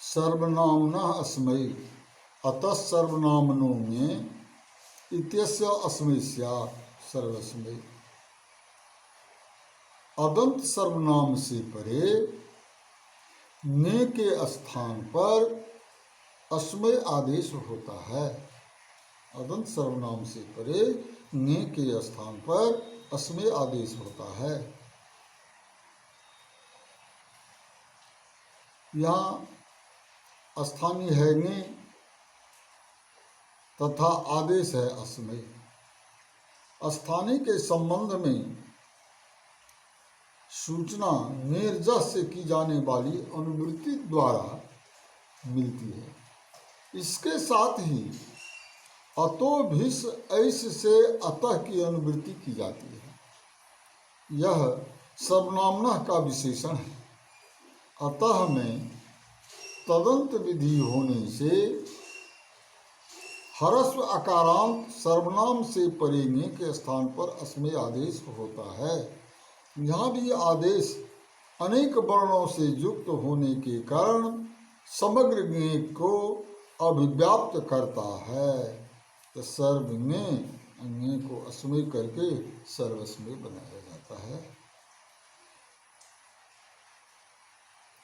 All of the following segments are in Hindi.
सर्वनाम्ना अस्मै अतः सर्वनामनो में इत्यस्य अस्मै स्यात् सर्वस्मै। अदंत सर्वनाम से परे ने के स्थान पर अस्मै आदेश होता है। अदंत सर्वनाम से परे ने के स्थान पर अस्मै आदेश होता है। यहाँ स्थानीय है ने तथा आदेश है अस्मै। स्थानीय के संबंध में सूचना निर्जस से की जाने वाली अनुवृत्ति द्वारा मिलती है। इसके साथ ही अतो भिष ऐस से अतः की अनुवृत्ति की जाती है। यह सर्वनामना का विशेषण है। अतः में तदंत विधि होने से हरस्व अकारांत सर्वनाम से परे ने के स्थान पर अस्मै आदेश होता है। यहाँ भी आदेश अनेक वर्णों से युक्त होने के कारण समग्र ज्ञ को अभिव्याप्त करता है। तो सर्व में को अस्मै करके सर्वस्मै बनाया जाता है।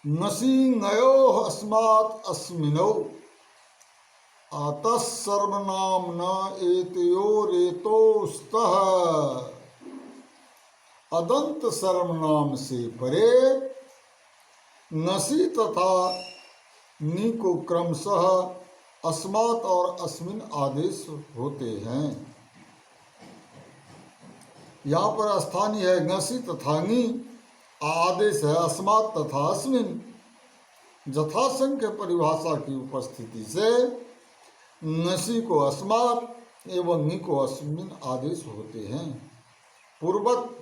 नसी नयो अस्मात् अस्मिनौ अतः सर्वनाम न एतयोरेतोस्तः। अदंत सर्वनाम से परे नसी तथा नी को क्रमशः अस्मात् और अस्मिन आदेश होते हैं। यहाँ पर स्थानीय है नसी तथा नी, आदेश है अस्मात् तथा अस्मिन। यथासंख्य परिभाषा की उपस्थिति से नसी को अस्मात् एवं नी को अस्मिन आदेश होते हैं। पूर्वक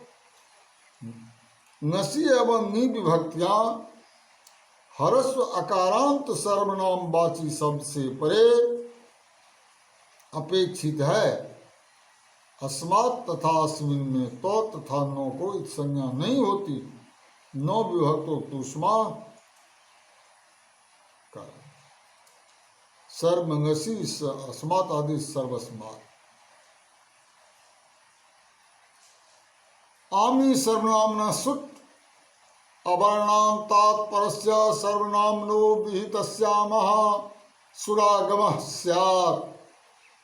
नसी एवं नी विभक्तियां हरस्व अकारांत सर्वनाम वाची शब्द से परे अपेक्षित है। अस्मात् तथा अस्मिन में तो तथा नो को संज्ञा नहीं होती। नो विभक्तो तुष्मा का सर्वंगसी अस्मात् आदि सर्वस्मात्। आमी सर्वनामना सुट अवर्णान्तात्परस्य सर्वनामनो विहितस्यामः सुरागमः स्यात्।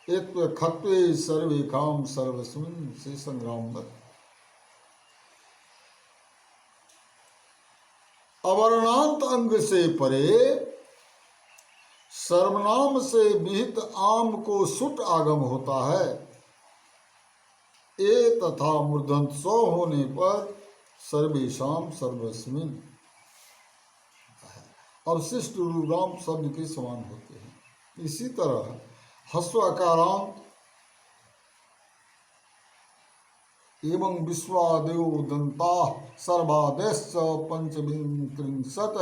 एत्व खत्वे सर्वे काम सर्वस्मिन् से संग्राम। अवर्णांत अंग से परे सर्वनाम से विहित आम को सुट आगम होता है। ए तथा मूर्धन्य सौ होने पर सर्वेशाम सर्वस्मिन अवशिष्ट रूपाम शब्द के समान होते हैं। इसी तरह हस्व अकारांत एवं विश्वादेव दंता सर्वादेश पंचविंशत।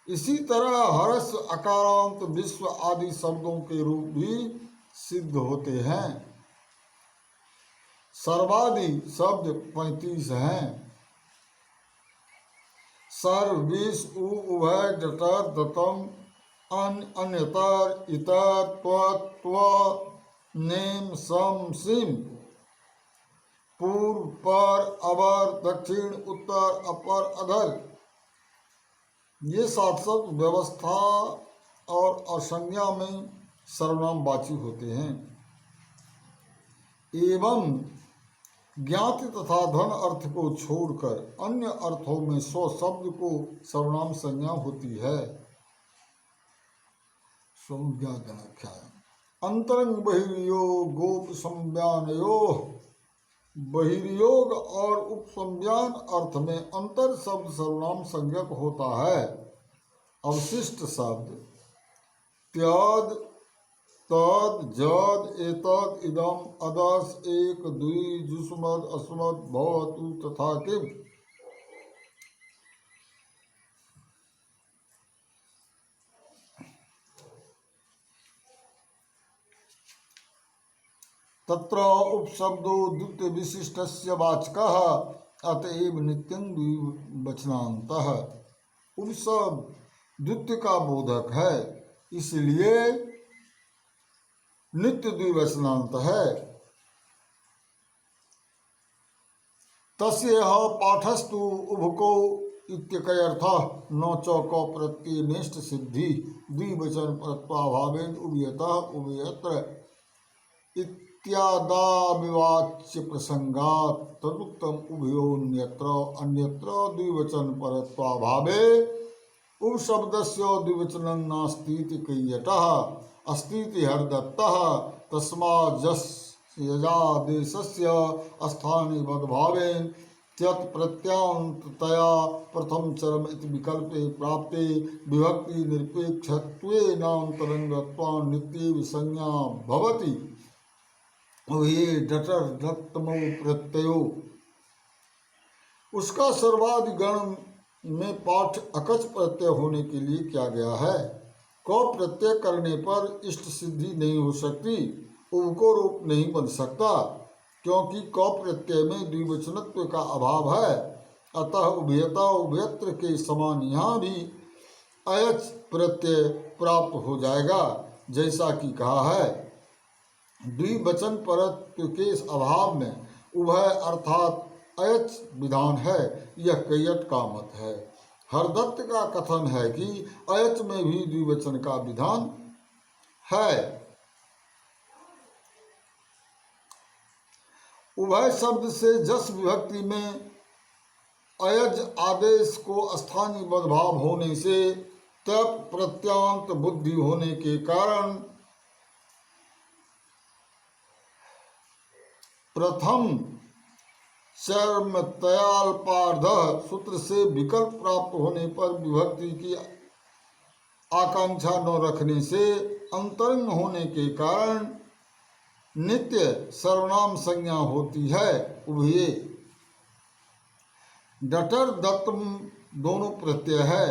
इसी तरह हर्ष अकारांत विश्व आदि शब्दों के रूप भी सिद्ध होते हैं। सर्वादि शब्द 35 हैं। सर्व विष उभय जटर दतम अन्यतर इतर त्व नेम सम सिम पूर्व पर अवर दक्षिण उत्तर अपर अधर। ये 7 शब्द व्यवस्था और असंज्ञा में सर्वनाम वाची होते हैं। एवं ज्ञाति तथा धन अर्थ को छोड़कर अन्य अर्थों में 100 शब्द को सर्वनाम संज्ञा होती है। अंतरंग बहिर्योग गोप संज्ञानयो। बहिर्योग और उपसंज्ञान अर्थ में अंतर शब्द सर्वनाम संज्ञक होता है। अवशिष्ट शब्द त्याद तद जद एतद इदम अदस एक द्वि जुष्मद अस्मद भवतु तथा किम। तत्र उपशब्दो द्वितीय विशिष्टस्य वाचकः अतएव नित्यं द्विवचनान्तः। उपसर्ग द्वित्व का बोधक है, इसलिए नित्य द्विवचनांत है। तस्य पाठस्तु उभको इत्यर्थः न च क प्रत्यय निष्ठ सिद्धि द्विवचन परत्वाभावेन उभयतः उभयत्र इत्यादाविवाच्य प्रसंगात् तदुक्तम उभयोन्यत्र अन्यत्र द्विवचन परत्वाभावे उपशब्दस्य द्विवचनं नास्तीति क्रियतः अस्तीति हरदत्तः तस्मात् यजादेशस्य स्थानिबद्धभावेन त्यक्त प्रत्यांततया प्रथम चरम इति विकल्पे प्राप्ते विभक्ति निरपेक्षत्वेनान्तरंगत्वान् नित्ये विसंज्ञा भवति। ये डटर दत्तमो प्रत्ययो उसका सर्वादि गण में पाठ अकच प्रत्यय होने के लिए किया गया है। क प्रत्यय करने पर इष्ट सिद्धि नहीं हो सकती, उब को रूप नहीं बन सकता, क्योंकि क प्रत्यय में द्विवचनत्व का अभाव है। अतः उभयता उभयत्र के समान यहाँ भी अयच प्रत्यय प्राप्त हो जाएगा, जैसा कि कहा है। द्विवचन परत्व के अभाव में उभय अर्थात अयच विधान है, यह कैयट का मत है। हरदत्त का कथन है कि अयच में भी द्विवचन का विधान है। उभय शब्द से जस विभक्ति में अयज आदेश को स्थानीय बदभाव होने से तप प्रत्यांत बुद्धि होने के कारण प्रथम चर्म तयाल्पार्ध सूत्र से विकल्प प्राप्त होने पर विभक्ति की आकांक्षा न रखने से अंतरंग होने के कारण नित्य सर्वनाम संज्ञा होती है। उभये डटर दत्तम दोनों प्रत्यय है।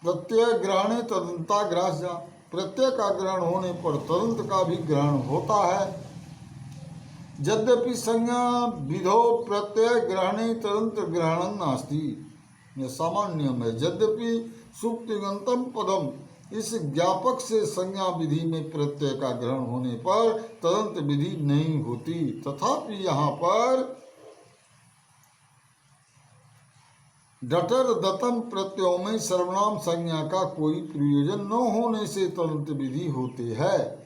प्रत्यय ग्रहणे तदंता ग्राह्य, प्रत्यय का ग्रहण होने पर तदंत का भी ग्रहण होता है। यद्यपि संज्ञा विधो प्रत्यय ग्रहणे तदंत ग्रहणं नास्ति, यह सामान्य नियम है। यद्यपि सुप्तिगंतम पदम इस ज्ञापक से संज्ञा विधि में प्रत्यय का ग्रहण होने पर तदंत विधि नहीं होती, तथापि यहाँ पर डटर दतम प्रत्ययों में सर्वनाम संज्ञा का कोई प्रयोजन न होने से तदंत विधि होती है।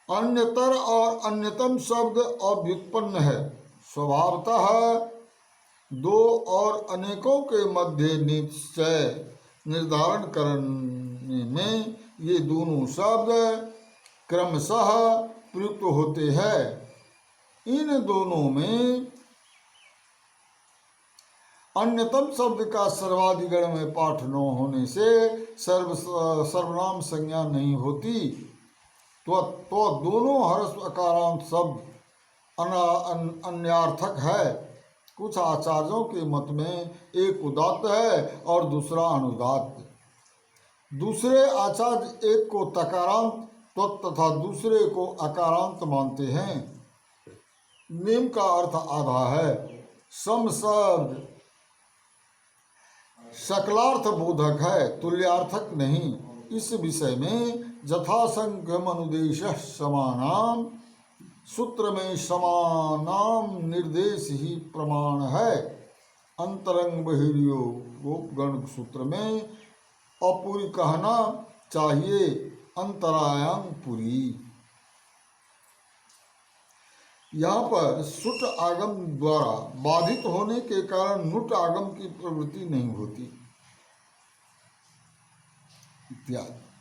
अन्यतर और अन्यतम शब्द अव्युत्पन्न है। स्वभावतः दो और अनेकों के मध्य निश्चय निर्धारण करने में ये दोनों शब्द क्रमशः प्रयुक्त होते हैं। इन दोनों में अन्यतम शब्द का सर्वाधिगण में पाठ न होने से सर्वनाम संज्ञा नहीं होती। तो दोनों हर्ष अकारांत शब्द अन्यार्थक है। कुछ आचार्यों के मत में एक उदात्त है और दूसरा अनुदात्त। दूसरे आचार्य एक को तकारांत तथा दूसरे को अकारांत मानते हैं। नियम का अर्थ आधा है। सम शब्द सकलार्थ बोधक है, तुल्यार्थक नहीं। इस विषय में यथासंख्यम अनुदेश समानाम सूत्र में समानाम निर्देश ही प्रमाण है। अंतरंग बहिर्योग गण सूत्र में अपूरी कहना चाहिए, अंतरायांग पुरी। यहाँ पर सुट आगम द्वारा बाधित होने के कारण नुट आगम की प्रवृत्ति नहीं होती इत्यादि।